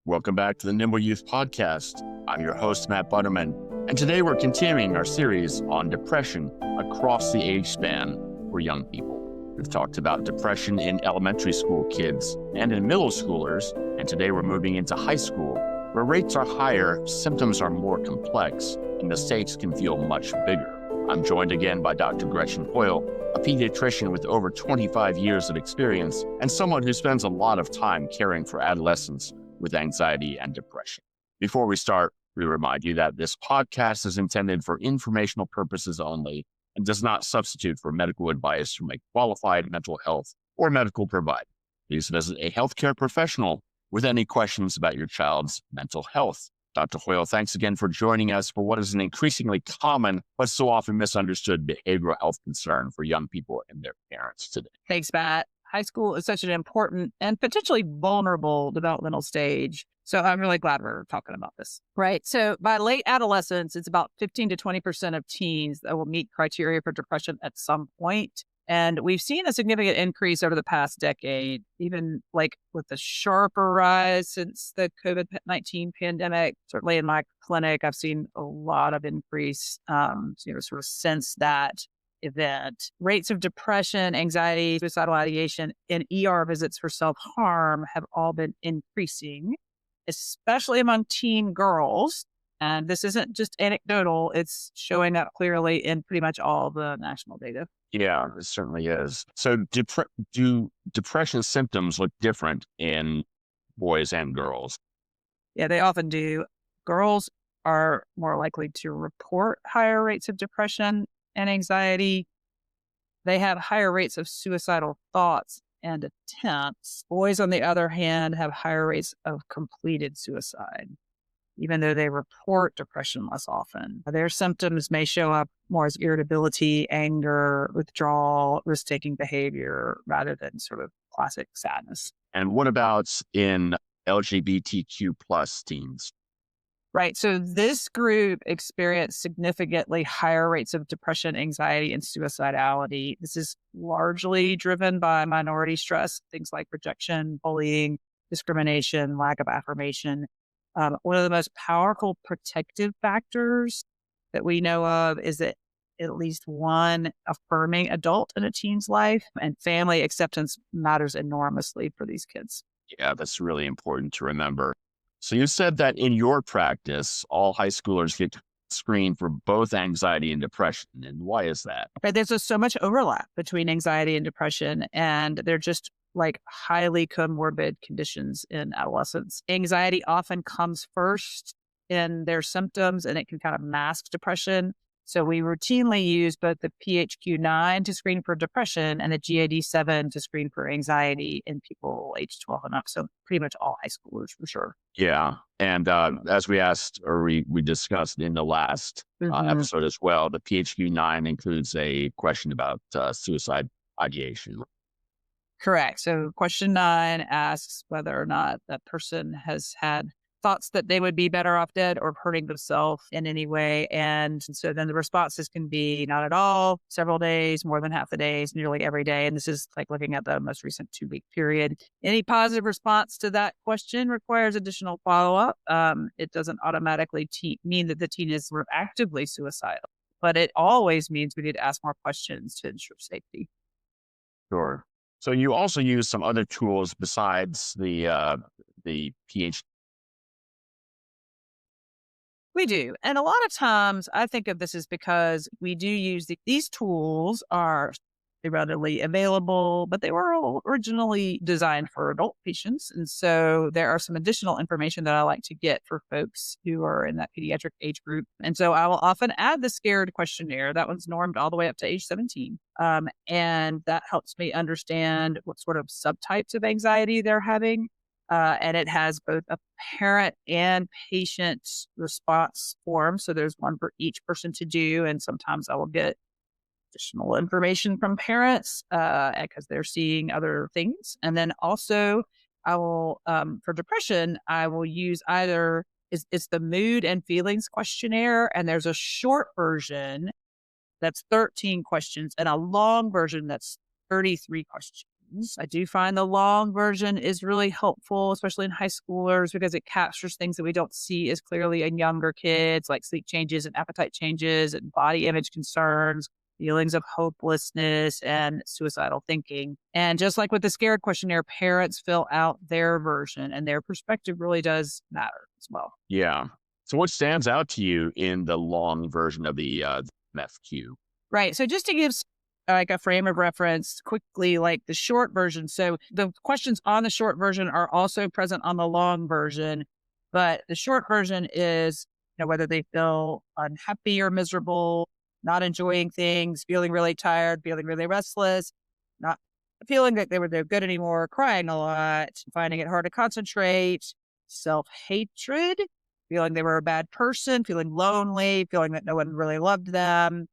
Welcome back to the Nimble Youth Podcast. I'm your host, Matt Butterman, and today we're continuing our series on depression across the age span for young people. We've talked about depression in elementary school kids and in middle schoolers, and today we're moving into high school, where rates are higher, symptoms are more complex, and the stakes can feel much bigger. I'm joined again by Dr. Gretchen Hoyle, a pediatrician with over 25 years of experience and someone who spends a lot of time caring for adolescents with anxiety and depression. Before we start, we remind you that this podcast is intended for informational purposes only and does not substitute for medical advice from a qualified mental health or medical provider. Please visit a healthcare professional with any questions about your child's mental health. Dr. Hoyle, thanks again for joining us for what is an increasingly common but so often misunderstood behavioral health concern for young people and their parents today. Thanks, Matt. High school is such an important and potentially vulnerable developmental stage. So I'm really glad we're talking about this. Right. So by late adolescence, it's about 15 to 20% of teens that will meet criteria for depression at some point. And we've seen a significant increase over the past decade, even like with the sharper rise since the COVID-19 pandemic. Certainly in my clinic, I've seen a lot of increase, sort of since that event. Rates of depression, anxiety, suicidal ideation, and ER visits for self-harm have all been increasing, especially among teen girls. And this isn't just anecdotal, it's showing up clearly in pretty much all the national data. Yeah, it certainly is. So do depression symptoms look different in boys and girls? Yeah, they often do. Girls are more likely to report higher rates of depression and anxiety. They have higher rates of suicidal thoughts and attempts. Boys, on the other hand, have higher rates of completed suicide, even though they report depression less often. Their symptoms may show up more as irritability, anger, withdrawal, risk-taking behavior, rather than sort of classic sadness. And what about in LGBTQ plus teens? Right. So this group experienced significantly higher rates of depression, anxiety, and suicidality. This is largely driven by minority stress, things like rejection, bullying, discrimination, lack of affirmation. One of the most powerful protective factors that we know of is that at least one affirming adult in a teen's life, and family acceptance matters enormously for these kids. Yeah, that's really important to remember. So you said that in your practice, all high schoolers get screened for both anxiety and depression. And why is that? Right, there's just so much overlap between anxiety and depression, and they're just like highly comorbid conditions in adolescence. Anxiety often comes first in their symptoms, and it can kind of mask depression. So we routinely use both the PHQ-9 to screen for depression and the GAD-7 to screen for anxiety in people age 12 and up. So pretty much all high schoolers for sure. Yeah. And as we asked, or we discussed in the last episode as well, the PHQ-9 includes a question about suicide ideation. Correct. So question 9 asks whether or not that person has had thoughts that they would be better off dead or hurting themselves in any way. And so then the responses can be not at all, several days, more than half the days, nearly every day. And this is like looking at the most recent 2-week period. Any positive response to that question requires additional follow-up. It doesn't automatically mean that the teen is actively suicidal, but it always means we need to ask more questions to ensure safety. Sure. So you also use some other tools besides the PHQ. We do. And a lot of times I think of this as because we do use these tools are readily available, but they were originally designed for adult patients. And so there are some additional information that I like to get for folks who are in that pediatric age group. And so I will often add the SCARED questionnaire. That one's normed all the way up to age 17. And that helps me understand what sort of subtypes of anxiety they're having. And it has both a parent and patient response form. So there's one for each person to do. And sometimes I will get additional information from parents because they're seeing other things. And then also I will, for depression, I will use either, it's the mood and feelings questionnaire. And there's a short version that's 13 questions and a long version that's 33 questions. I do find the long version is really helpful, especially in high schoolers, because it captures things that we don't see as clearly in younger kids, like sleep changes and appetite changes and body image concerns, feelings of hopelessness and suicidal thinking. And just like with the SCARE questionnaire, parents fill out their version and their perspective really does matter as well. Yeah. So what stands out to you in the long version of the MFQ? Right. So just to give like a frame of reference quickly, like the short version. So the questions on the short version are also present on the long version, but the short version is, whether they feel unhappy or miserable, not enjoying things, feeling really tired, feeling really restless, not feeling like they're good anymore, crying a lot, finding it hard to concentrate, self-hatred, feeling they were a bad person, feeling lonely, feeling that no one really loved them,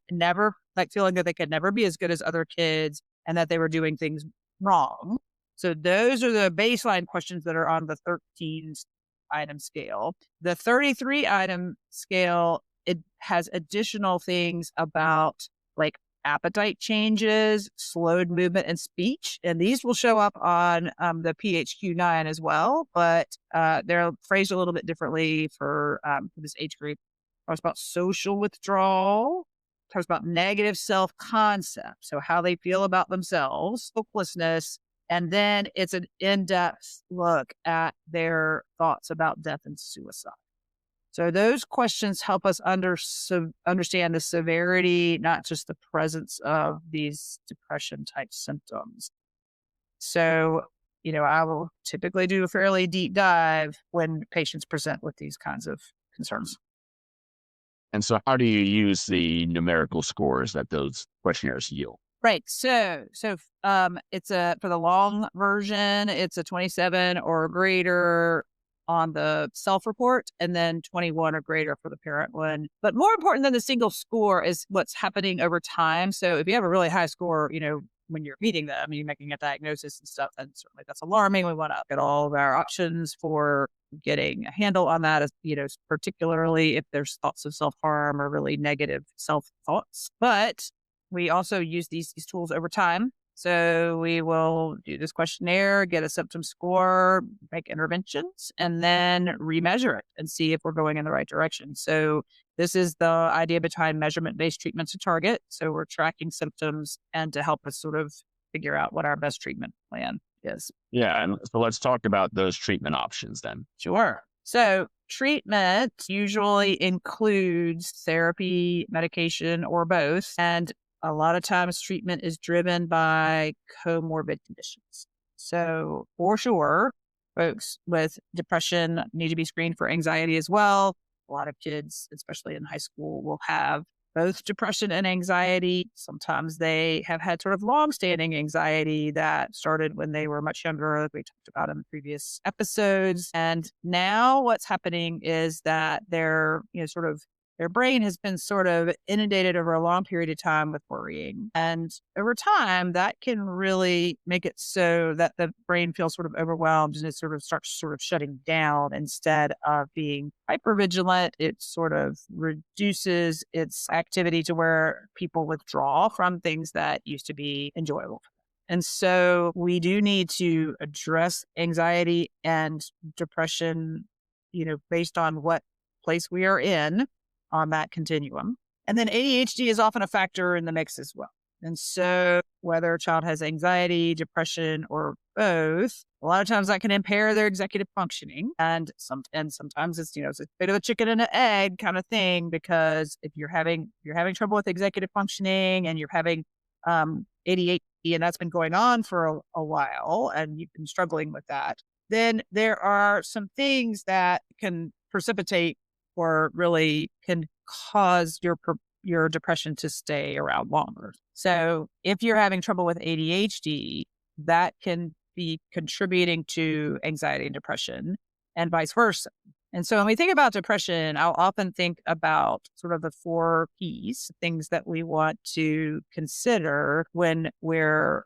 never like feeling that they could never be as good as other kids and that they were doing things wrong. So those are the baseline questions that are on the 13 item scale. The 33 item scale, it has additional things about like appetite changes, slowed movement and speech. And these will show up on the PHQ-9 as well, but they're phrased a little bit differently for this age group. Talks about social withdrawal, talks about negative self-concept, so how they feel about themselves, hopelessness, and then it's an in-depth look at their thoughts about death and suicide. So those questions help us understand the severity, not just the presence of these depression-type symptoms. So, I will typically do a fairly deep dive when patients present with these kinds of concerns. And so how do you use the numerical scores that those questionnaires yield? Right. So it's for the long version, it's a 27 or greater on the self-report, and then 21 or greater for the parent one. But more important than the single score is what's happening over time. So if you have a really high score, when you're meeting them, you're making a diagnosis and stuff, then certainly that's alarming. We want to get all of our options for getting a handle on that, particularly if there's thoughts of self-harm or really negative self-thoughts. But we also use these tools over time. So we will do this questionnaire, get a symptom score, make interventions, and then remeasure it and see if we're going in the right direction. So this is the idea behind measurement-based treatment to target. So we're tracking symptoms and to help us sort of figure out what our best treatment plan is. Yeah. And so let's talk about those treatment options then. Sure. So treatment usually includes therapy, medication, or both. And a lot of times treatment is driven by comorbid conditions. So for sure, folks with depression need to be screened for anxiety as well. A lot of kids, especially in high school, will have both depression and anxiety. Sometimes they have had sort of long-standing anxiety that started when they were much younger, like we talked about in the previous episodes. And now what's happening is that their brain has been sort of inundated over a long period of time with worrying. And over time, that can really make it so that the brain feels sort of overwhelmed and it sort of starts shutting down instead of being hypervigilant. It sort of reduces its activity to where people withdraw from things that used to be enjoyable. And so we do need to address anxiety and depression, based on what place we are in on that continuum. And then ADHD is often a factor in the mix as well. And so whether a child has anxiety, depression, or both, a lot of times that can impair their executive functioning. And sometimes it's, it's a bit of a chicken and an egg kind of thing, because if you're having trouble with executive functioning and you're having ADHD and that's been going on for a while and you've been struggling with that, then there are some things that can precipitate or really can cause your depression to stay around longer. So if you're having trouble with ADHD, that can be contributing to anxiety and depression and vice versa. And so when we think about depression, I'll often think about sort of the 4 Ps, things that we want to consider when we're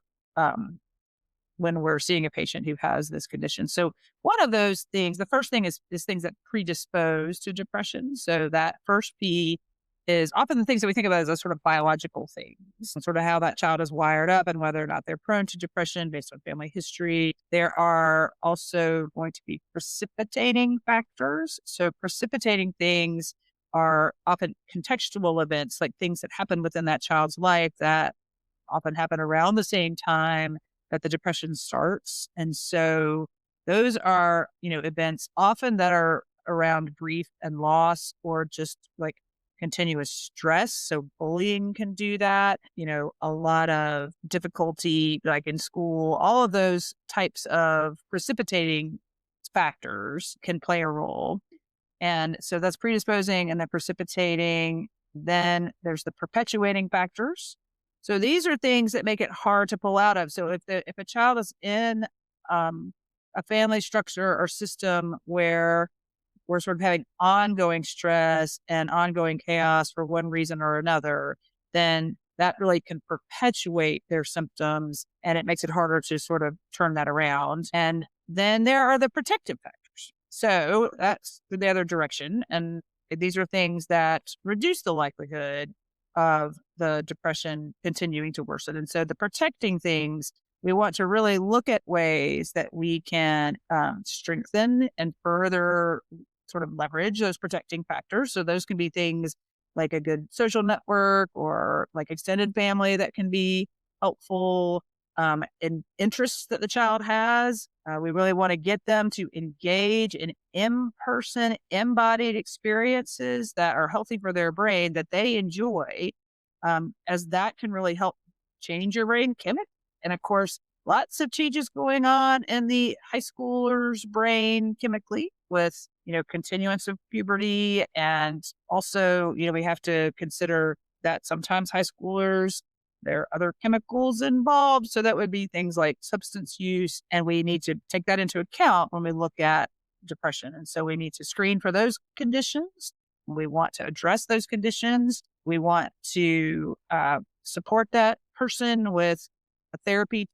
seeing a patient who has this condition. So one of those things, the first thing is things that predispose to depression. So that first P is often the things that we think about as a sort of biological things, and sort of how that child is wired up and whether or not they're prone to depression based on family history. There are also going to be precipitating factors. So precipitating things are often contextual events, like things that happen within that child's life that often happen around the same time that the depression starts. And so those are, events often that are around grief and loss or just like continuous stress. So bullying can do that, a lot of difficulty like in school, all of those types of precipitating factors can play a role. And so that's predisposing and then precipitating. Then there's the perpetuating factors. So these are things that make it hard to pull out of. So if a child is in a family structure or system where we're sort of having ongoing stress and ongoing chaos for one reason or another, then that really can perpetuate their symptoms and it makes it harder to sort of turn that around. And then there are the protective factors. So that's the other direction. And these are things that reduce the likelihood of the depression continuing to worsen. And so the protecting things, we want to really look at ways that we can strengthen and further sort of leverage those protecting factors. So those can be things like a good social network or like extended family that can be helpful, in interests that the child has. We really want to get them to engage in in-person, embodied experiences that are healthy for their brain that they enjoy, as that can really help change your brain chemically. And of course, lots of changes going on in the high schooler's brain chemically with, continuance of puberty. And also, we have to consider that sometimes high schoolers, there are other chemicals involved. So that would be things like substance use. And we need to take that into account when we look at depression. And so we need to screen for those conditions. We want to address those conditions. We want to support that person with a therapy.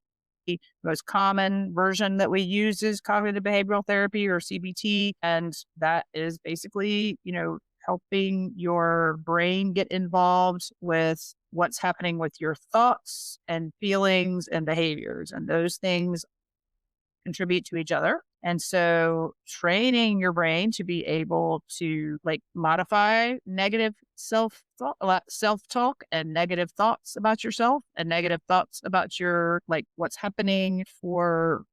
The most common version that we use is cognitive behavioral therapy or CBT. And that is basically, helping your brain get involved with what's happening with your thoughts and feelings and behaviors. And those things contribute to each other. And so training your brain to be able to like modify negative self-talk and negative thoughts about yourself and negative thoughts about your, like what's happening for,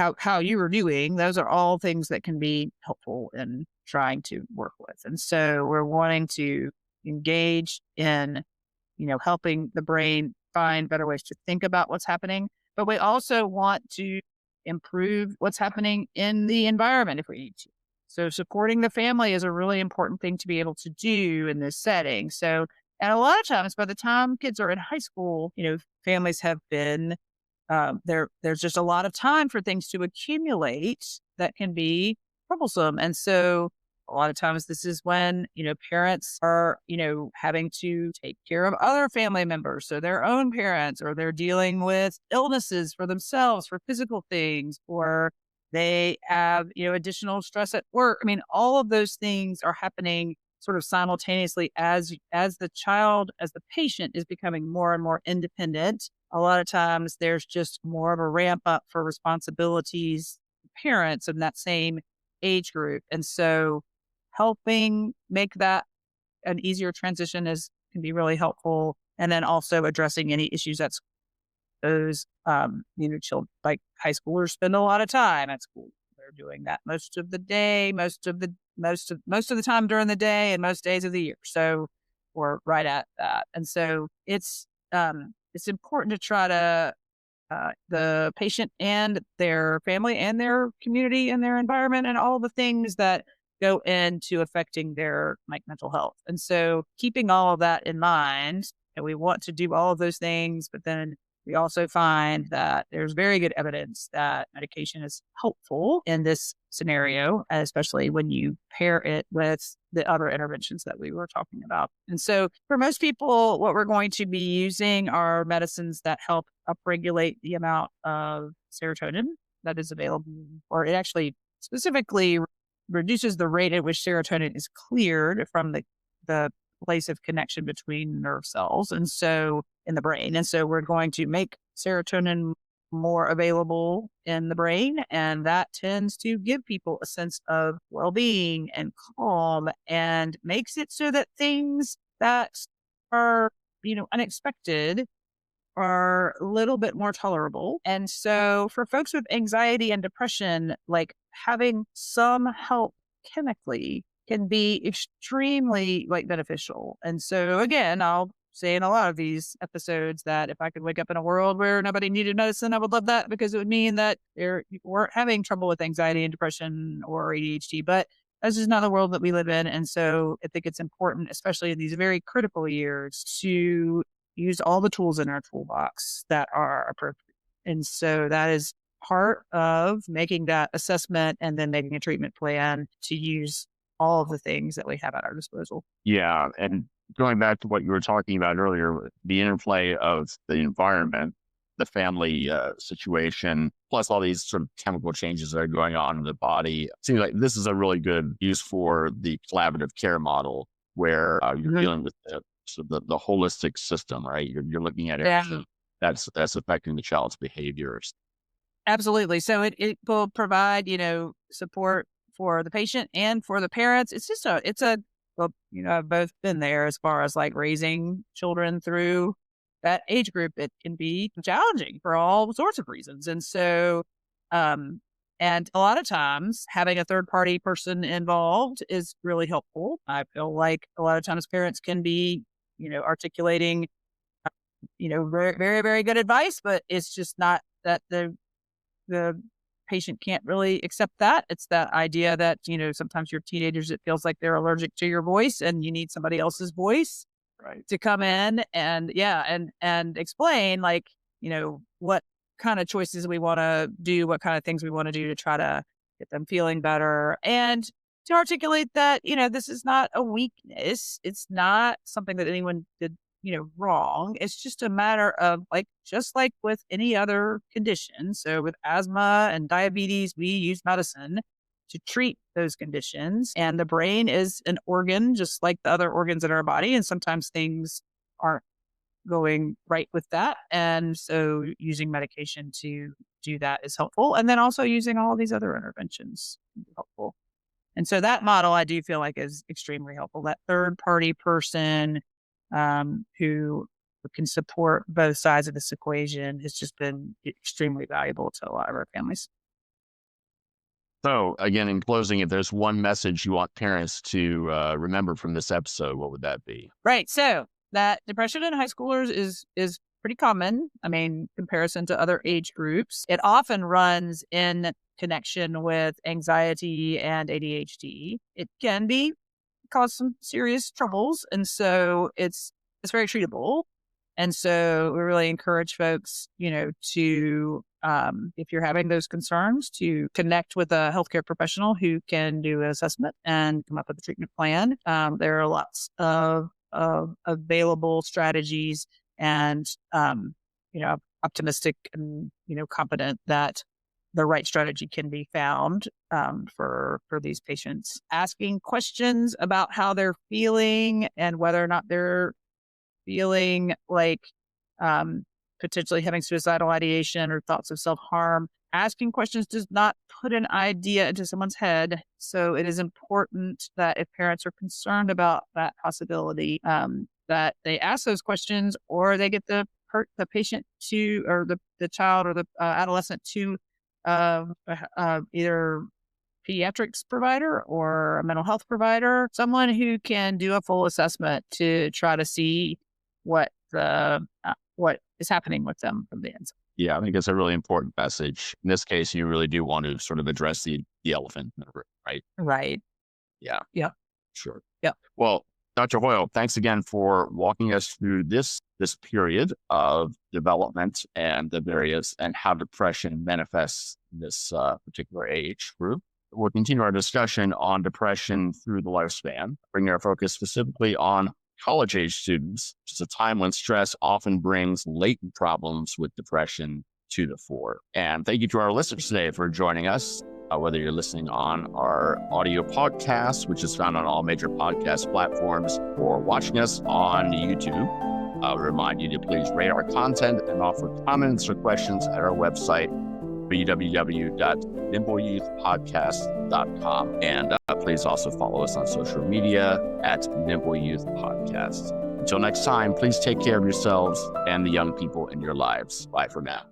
how you are doing. Those are all things that can be helpful in trying to work with. And so we're wanting to engage in, helping the brain find better ways to think about what's happening. But we also want to improve what's happening in the environment if we need to. So supporting the family is a really important thing to be able to do in this setting. So, and a lot of times by the time kids are in high school, families have been, there's just a lot of time for things to accumulate that can be troublesome. And so a lot of times this is when, parents are, having to take care of other family members. So their own parents, or they're dealing with illnesses for themselves, for physical things, or they have, additional stress at work. I mean, all of those things are happening sort of simultaneously as the child, as the patient is becoming more and more independent. A lot of times there's just more of a ramp up for responsibilities, parents in that same age group. And so helping make that an easier transition can be really helpful. And then also addressing any issues that those, children, like high schoolers spend a lot of time at school. They're doing that most of the day, most of the time during the day and most days of the year. So we're right at that. And so it's important to try to, the patient and their family and their community and their environment and all the things that go into affecting their mental health. And so keeping all of that in mind, and we want to do all of those things, but then we also find that there's very good evidence that medication is helpful in this scenario, especially when you pair it with the other interventions that we were talking about. And so for most people, what we're going to be using are medicines that help upregulate the amount of serotonin that is available, or it actually specifically reduces the rate at which serotonin is cleared from the place of connection between nerve cells. And so in the brain. And so we're going to make serotonin more available in the brain. And that tends to give people a sense of well-being and calm and makes it so that things that are, unexpected are a little bit more tolerable. And so for folks with anxiety and depression, like having some help chemically can be extremely beneficial. And so again, I'll say in a lot of these episodes that if I could wake up in a world where nobody needed medicine, I would love that, because it would mean that you weren't having trouble with anxiety and depression or ADHD. But that's just not the world that we live in. And so I think it's important, especially in these very critical years, to use all the tools in our toolbox that are appropriate. And so that is part of making that assessment and then making a treatment plan to use all of the things that we have at our disposal. Yeah. And going back to what you were talking about earlier, the interplay of the environment, the family situation, plus all these sort of chemical changes that are going on in the body. It seems like this is a really good use for the collaborative care model where you're dealing with the holistic system, right? You're looking at everything that's affecting the child's behaviors. Absolutely. So it will provide, support for the patient and for the parents. Well, I've both been there as far as raising children through that age group. It can be challenging for all sorts of reasons. And so, and a lot of times having a third party person involved is really helpful. I feel like a lot of times parents can be, articulating, very, very, very good advice, but it's just not that the patient can't really accept that. It's that idea that, sometimes your teenagers, it feels like they're allergic to your voice and you need somebody else's voice to come in and explain what kind of choices we want to do, what kind of things we want to do to try to get them feeling better, and to articulate that, this is not a weakness. It's not something that anyone did, wrong. It's just a matter of just like with any other condition. So with asthma and diabetes, we use medicine to treat those conditions. And the brain is an organ, just like the other organs in our body. And sometimes things aren't going right with that. And so using medication to do that is helpful. And then also using all of these other interventions can be helpful. And so that model, I do feel like, is extremely helpful. That third party person who can support both sides of this equation has just been extremely valuable to a lot of our families. So again, in closing, if there's one message you want parents to remember from this episode, what would that be? Right. So that depression in high schoolers is pretty common. I mean, comparison to other age groups. It often runs in connection with anxiety and ADHD. It can cause some serious troubles. And so it's very treatable. And so we really encourage folks, to, if you're having those concerns, to connect with a healthcare professional who can do an assessment and come up with a treatment plan. There are lots of available strategies, and, optimistic and, confident that the right strategy can be found for these patients. Asking questions about how they're feeling and whether or not they're feeling like potentially having suicidal ideation or thoughts of self-harm. Asking questions does not put an idea into someone's head. So it is important that if parents are concerned about that possibility, that they ask those questions, or they get the patient to, or the child or the adolescent to either pediatrics provider or a mental health provider, someone who can do a full assessment to try to see what is happening with them from the inside. Yeah, I think it's a really important message. In this case, you really do want to sort of address the elephant in the room, right? Right. Yeah. Yeah. Sure. Yeah. Well, Dr. Hoyle, thanks again for walking us through this period of development and the various and how depression manifests in this particular age group. We'll continue our discussion on depression through the lifespan, bringing our focus specifically on college-age students, which is a time when stress often brings latent problems with depression to the fore. And thank you to our listeners today for joining us. whether you're listening on our audio podcast, which is found on all major podcast platforms, or watching us on YouTube. I remind you to please rate our content and offer comments or questions at our website, www.nimbleyouthpodcast.com. And please also follow us on social media at Nimble Youth Podcast. Until next time, please take care of yourselves and the young people in your lives. Bye for now.